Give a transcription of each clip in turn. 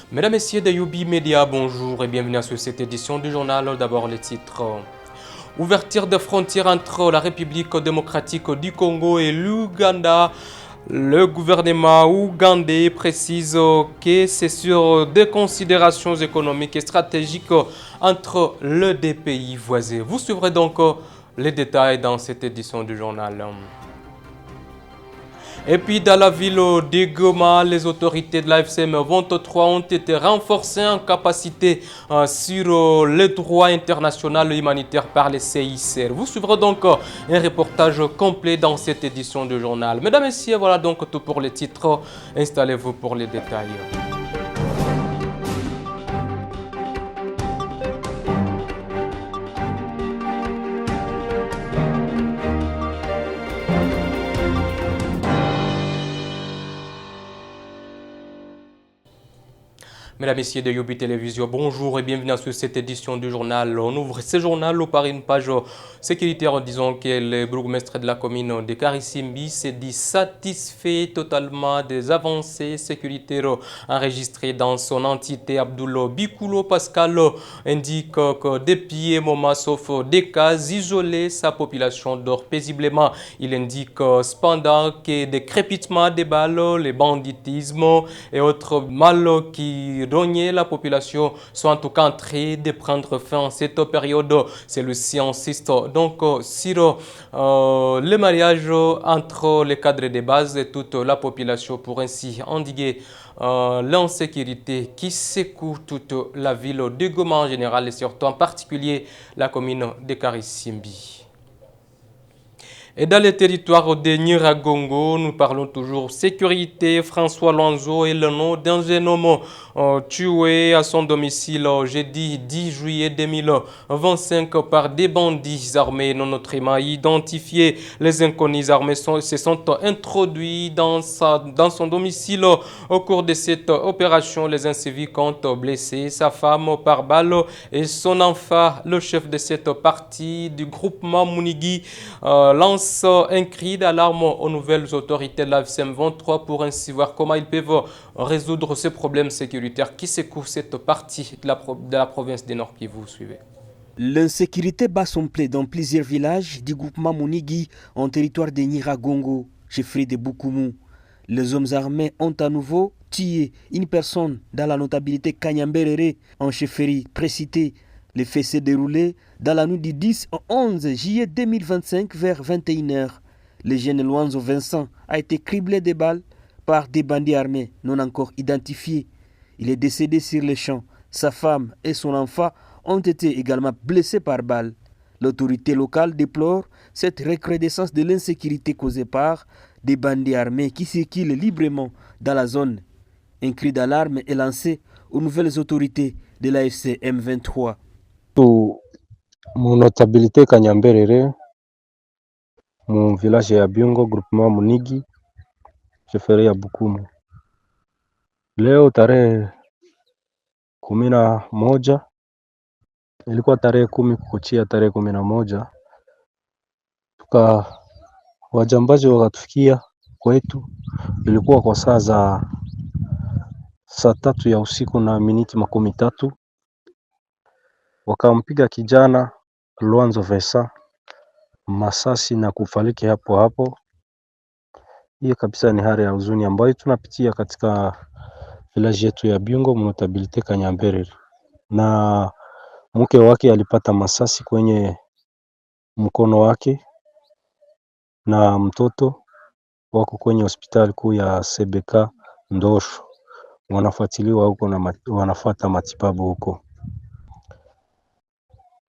Mesdames, Messieurs de Yubi Media, bonjour et bienvenue sur cette édition du journal. D'abord les titres. Ouverture des frontières entre la République démocratique du Congo et l'Ouganda. Le gouvernement ougandais précise que c'est sur des considérations économiques et stratégiques entre les deux pays voisins. Vous suivrez donc les détails dans cette édition du journal. Et puis dans la ville de Goma, les autorités de la FCM 23 ont été renforcées en capacité sur le droit international humanitaire par les CICR. Vous suivrez donc un reportage complet dans cette édition du journal. Mesdames et messieurs, voilà donc tout pour les titres. Installez-vous pour les détails. Mesdames, Messieurs de Yobi Télévision, bonjour et bienvenue sur cette édition du journal. On ouvre ce journal par une page sécuritaire en disant que le bourgmestre de la commune de Karissimbi s'est dit satisfait totalement des avancées sécuritaires enregistrées dans son entité. Abdoulo Bikoulo Pascal indique que depuis un moment, sauf des cas isolés, sa population dort paisiblement. Il indique cependant que des crépitements des balles, les banditismes et autres mal qui rogner la population sont en tout cas en train de prendre fin en cette période. Celui-ci insiste donc sur le mariage entre les cadres de base et toute la population pour ainsi endiguer l'insécurité qui secoue toute la ville de Goma en général et surtout en particulier la commune de Karissimbi. Et dans le territoire de Nyiragongo, nous parlons toujours sécurité. François Loanzo est le nom d'un jeune homme tué à son domicile jeudi 10 juillet 2025 par des bandits armés non autrement identifiés. Les inconnus armés se sont introduits dans son domicile. Au cours de cette opération, les incivils ont blessé sa femme par balle et son enfant. Le chef de cette partie du groupement Mounigi lance un cri d'alarme aux nouvelles autorités de la FCM 23 pour ainsi voir comment ils peuvent résoudre ces problèmes sécuritaires qui secouent cette partie de la province du Nord qui vous suivez. L'insécurité bat son plaid dans plusieurs villages du groupement Mounigi en territoire de Nyiragongo, chefferie de Bukumu. Les hommes armés ont à nouveau tué une personne dans la notabilité Kanyamberere en chefferie précitée. Les faits s'est déroulé dans la nuit du 10 au 11 juillet 2025 vers 21h. Le jeune Luanzo Vincent a été criblé de balles par des bandits armés non encore identifiés. Il est décédé sur le champ. Sa femme et son enfant ont été également blessés par balles. L'autorité locale déplore cette recrudescence de l'insécurité causée par des bandits armés qui circulent librement dans la zone. Un cri d'alarme est lancé aux nouvelles autorités de l'AFC M23. Mu notabilité Kanyamberere mu village ya Byungo groupement Munigi chefferie ya Bukumu. Leo tarehe 11 ilikuwa tarehe 10 kukuchia tarehe 11 wajambazi wakatufikia kwetu, ilikuwa kwa saa 3 ya usiku na miniti 30, wakampiga kijana Luanzo Vincent masasi na kufariki hapo hapo. Hiyo kabisa ni hali ya huzuni ambayo tunapitia katika village yetu ya Byungo notabilite Kanyamberere, na mke wake alipata masasi kwenye mkono wake na mtoto wako kwenye hospitali kuu ya CBK Ndosho, wanafuatiliwa huko na wanafuata matibabu huko.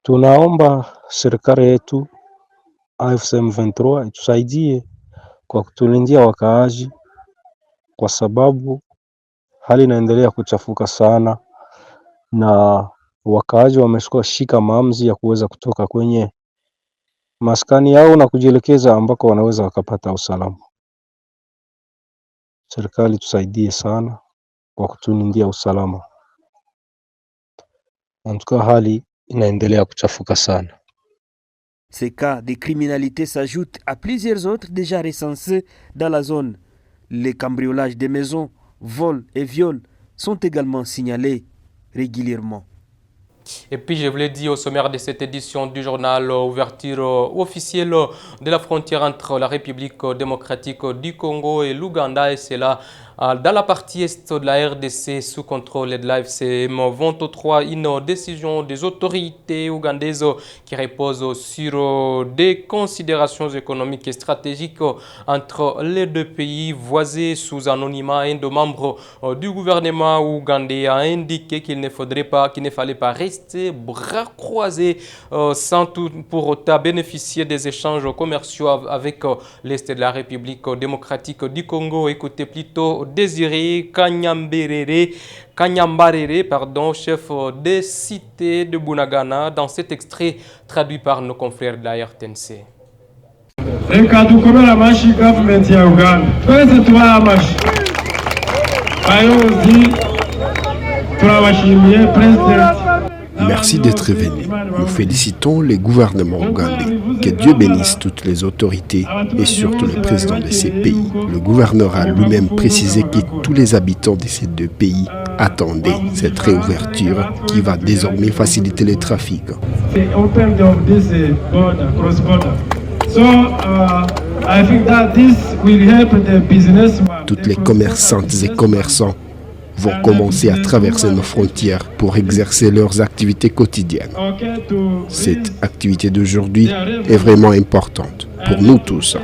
Tunaomba serikali yetu AFC M23 itusaidie kwa kutulindia wakaaji, kwa sababu hali inaendelea kuchafuka sana na wakaaji wameshika maamuzi ya kuweza kutoka kwenye maskani yao na kujielekeza ambako wanaweza wakapata usalama. Serikali tusaidie sana kwa kutulindia usalama. En tout cas, hali inaendelea kuchafuka sana. Ces cas de criminalité s'ajoutent à plusieurs autres déjà recensés dans la zone. Les cambriolages des maisons, vols et viols sont également signalés régulièrement. Et puis, je vous l'ai dit au sommaire de cette édition du journal, ouverture officielle de la frontière entre la République démocratique du Congo et l'Ouganda. Et c'est là, dans la partie est de la RDC, sous contrôle de la FCM 23, une décision des autorités ougandaises qui repose sur des considérations économiques et stratégiques entre les deux pays voisins sous anonymat. Un des membres du gouvernement ougandais a indiqué qu'il ne fallait pas rester bras croisés sans tout pour autant bénéficier des échanges commerciaux avec l'Est de la République démocratique du Congo. Écoutez plutôt Désiré Kanyambarere, chef des cités de Bunagana, dans cet extrait traduit par nos confrères de la RTNC. Merci d'être venu. Nous félicitons les gouvernements ougandais. Que Dieu bénisse toutes les autorités et surtout le président de ces pays. Le gouverneur a lui-même précisé que tous les habitants de ces deux pays attendaient cette réouverture qui va désormais faciliter les trafics. Toutes les commerçantes et commerçants vont commencer à traverser nos frontières pour exercer leurs activités quotidiennes. Cette activité d'aujourd'hui est vraiment importante pour nous tous.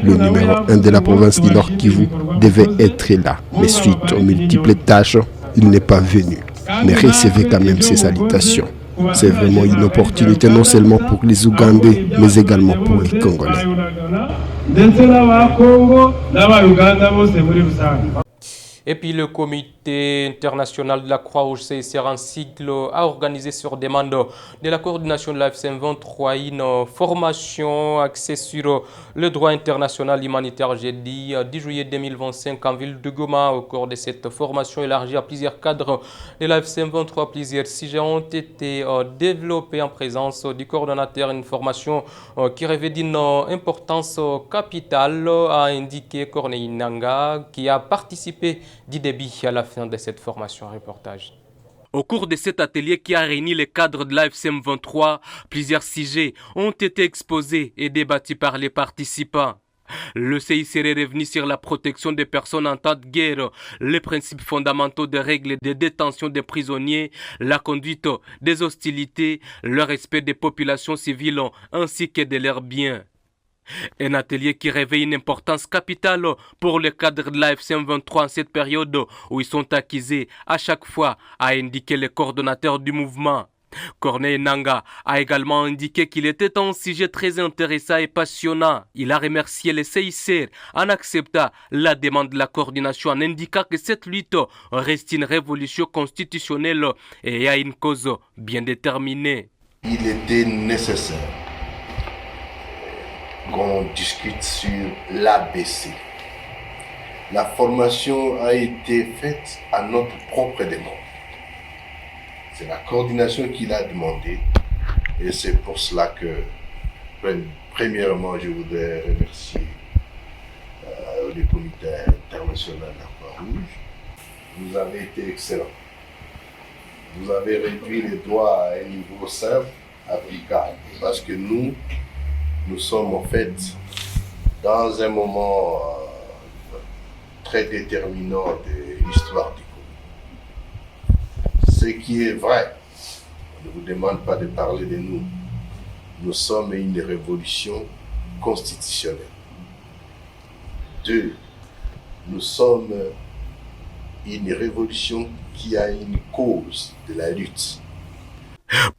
Le numéro 1 de la province du Nord Kivu devait être là, mais suite aux multiples tâches, il n'est pas venu. Mais recevez quand même ses salutations. C'est vraiment une opportunité non seulement pour les Ougandais, mais également pour les Congolais. Et puis le comité international de la Croix-Rouge CICR en cycle a organisé sur demande de la coordination de la FCM 23 une formation axée sur le droit international humanitaire jeudi 10 juillet 2025 en ville de Goma. Au cours de cette formation élargie à plusieurs cadres de la FCM 23, plusieurs sujets ont été développés en présence du coordonnateur. Une formation qui revêt d'une importance capitale, a indiqué Corneille Nanga, qui a participé du début à la fin de cette formation. Reportage. Au cours de cet atelier qui a réuni les cadres de l'AFCM 23, plusieurs sujets ont été exposés et débattus par les participants. Le CICR est revenu sur la protection des personnes en temps de guerre, les principes fondamentaux des règles de détention des prisonniers, la conduite des hostilités, le respect des populations civiles ainsi que de leurs biens. Un atelier qui réveille une importance capitale pour les cadres de l'AFCM 23 en cette période où ils sont accusés à chaque fois, a indiqué le coordonnateur du mouvement. Corneille Nanga a également indiqué qu'il était un sujet très intéressant et passionnant. Il a remercié les CICR en acceptant la demande de la coordination en indiquant que cette lutte reste une révolution constitutionnelle et a une cause bien déterminée. Il était nécessaire qu'on discute sur l'ABC. La formation a été faite à notre propre demande. C'est la coordination qui l'a demandé et c'est pour cela que, premièrement, je voudrais remercier le comité international de la Croix-Rouge. Vous avez été excellent. Vous avez réduit les droits à un niveau simple, applicable, parce que nous sommes en fait dans un moment très déterminant de l'histoire du Congo. Ce qui est vrai, on ne vous demande pas de parler de nous. Nous sommes une révolution constitutionnelle. 2, nous sommes une révolution qui a une cause de la lutte.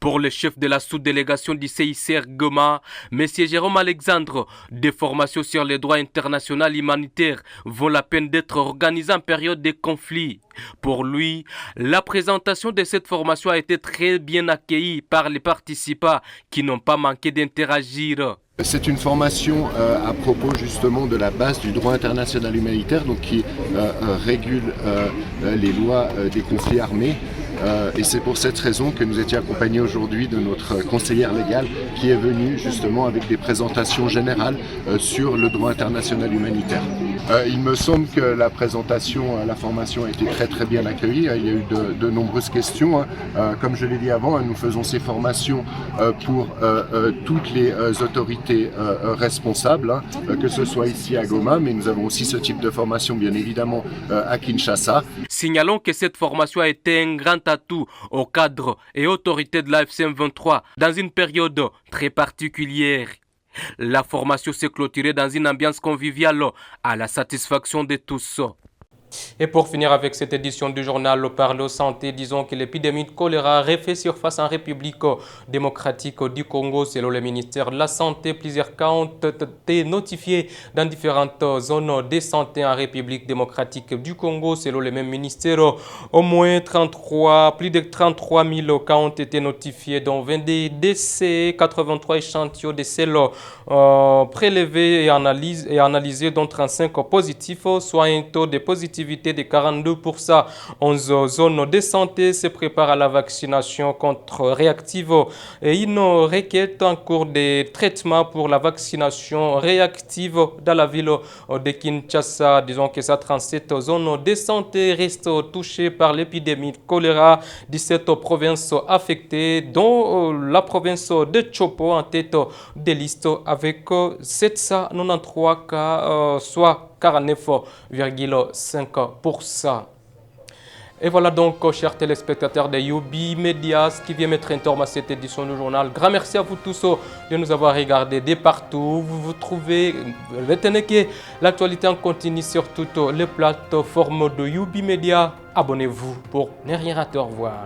Pour le chef de la sous-délégation du CICR Goma, M. Jérôme Alexandre, des formations sur les droits internationaux humanitaires vaut la peine d'être organisées en période de conflit. Pour lui, la présentation de cette formation a été très bien accueillie par les participants qui n'ont pas manqué d'interagir. C'est une formation à propos justement de la base du droit international humanitaire, donc qui régule les lois des conflits armés. Et c'est pour cette raison que nous étions accompagnés aujourd'hui de notre conseillère légale qui est venue justement avec des présentations générales sur le droit international humanitaire. Il me semble que la présentation, la formation a été très bien accueillie. Il y a eu de nombreuses questions. Comme je l'ai dit avant, nous faisons ces formations pour toutes les autorités responsables, que ce soit ici à Goma, mais nous avons aussi ce type de formation bien évidemment à Kinshasa. Signalons que cette formation a été un grand atout aux cadres et autorités de la FCM23 dans une période très particulière. La formation s'est clôturée dans une ambiance conviviale à la satisfaction de tous. Et pour finir avec cette édition du journal Parler Santé, disons que l'épidémie de choléra refait surface en République démocratique du Congo. Selon le ministère de la Santé, plusieurs cas ont été notifiés dans différentes zones de santé en République démocratique du Congo. Selon le même ministère, au moins plus de 33 000 cas ont été notifiés, dont 22 décès, 83 échantillons de selles prélevés et analysés, dont 35 positifs, soit un taux de positivité de 42%. 11 zones de santé se préparent à la vaccination contre réactive et une requête en cours de traitement pour la vaccination réactive dans la ville de Kinshasa. Disons que ces 37 zones de santé restent touchées par l'épidémie de choléra. 17 provinces affectées, dont la province de Chopo en tête des listes avec 793 cas, soit 49,5%. Et voilà donc, chers téléspectateurs de Youbi Media, ce qui vient mettre un terme à cette édition du journal. Grand merci à vous tous de nous avoir regardés de partout. Vous vous trouvez, retenez que l'actualité en continue sur toutes les plateformes de Youbi Media. Abonnez-vous pour ne rien rater. Au revoir.